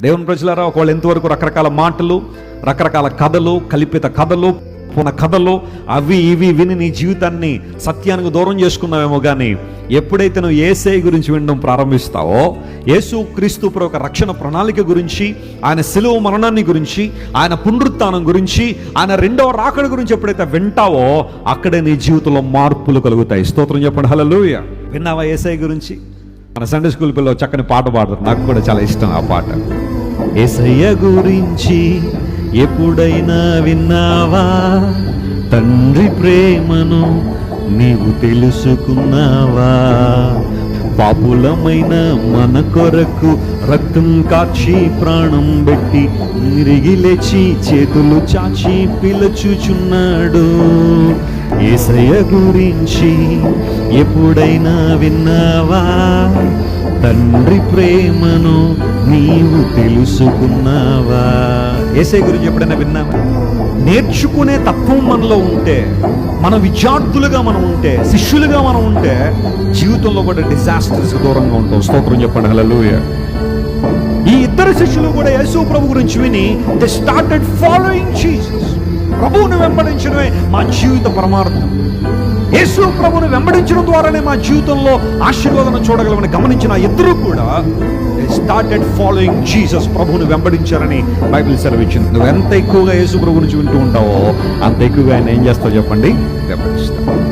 దేవుని ప్రజలారా, ఒకవేళ ఎంతవరకు రకరకాల మాటలు, రకరకాల కథలు, కల్పిత కథలు, కథలు అవి ఇవి విని నీ జీవితాన్ని సత్యానికి దూరం చేసుకున్నావేమో, కానీ ఎప్పుడైతే నువ్వు యేసయ్య గురించి వినడం ప్రారంభిస్తావో, యేసు క్రీస్తు ఒక రక్షణ ప్రణాళిక గురించి, ఆయన శిలువ మరణాన్ని గురించి, ఆయన పునరుత్థానం గురించి, ఆయన రెండవ రాకడ గురించి ఎప్పుడైతే వింటావో అక్కడే నీ జీవితంలో మార్పులు కలుగుతాయి. స్తోత్రం చెప్పండి. హల్లెలూయా. విన్నావా యేసయ్య గురించి? మన సండే స్కూల్ పిల్లలు చక్కని పాట పాడతారు, నాకు కూడా చాలా ఇష్టం ఆ పాట. యేసయ్య గురించి ఎప్పుడైనా విన్నావా? తండ్రి ప్రేమను నీవు తెలుసుకున్నావా? పాపులమైన మన కొరకు రక్తం కార్చి ప్రాణం పెట్టి తిరిగి లేచి చేతులు చాచి పిలుచుచున్నాడు. యేసయ్య గురించి ఎప్పుడైనా విన్నావా? తండ్రి ప్రేమను నీవు తెలుసుకున్నావా? యేసయ్య గురించి ఎప్పుడైనా విన్నావా? నేర్చుకునే తత్వం మనలో ఉంటే, మన విద్యార్థులుగా మనం ఉంటే, శిష్యులుగా మనం ఉంటే, జీవితంలో కూడా డిజాస్టర్స్ దూరంగా ఉంటాం. స్తోత్రం చెప్పండి. హల్లెలూయా. ఈ ఇద్దరు శిష్యులు కూడా యేసు ప్రభు గురించి విని దే స్టార్టెడ్ ఫాలోయింగ్ జీసస్. ప్రభువును వెంబడించడమే మా జీవిత పరమార్థం. యేసు ప్రభువును వెంబడించడం ద్వారానే మా జీవితంలో ఆశీర్వాదం చూడగలమని గమనించిన ఇద్దరు కూడా దే స్టార్టెడ్ ఫాలోయింగ్ జీసస్. ప్రభువును వెంబడించారని బైబిల్ సెలవిచ్చింది. నువ్వు ఎంత ఎక్కువగా యేసు ప్రభు గురించి వింటూ ఉంటావో అంత ఎక్కువగా ఆయన ఏం చేస్తావు చెప్పండి? వెంబడిస్తావు.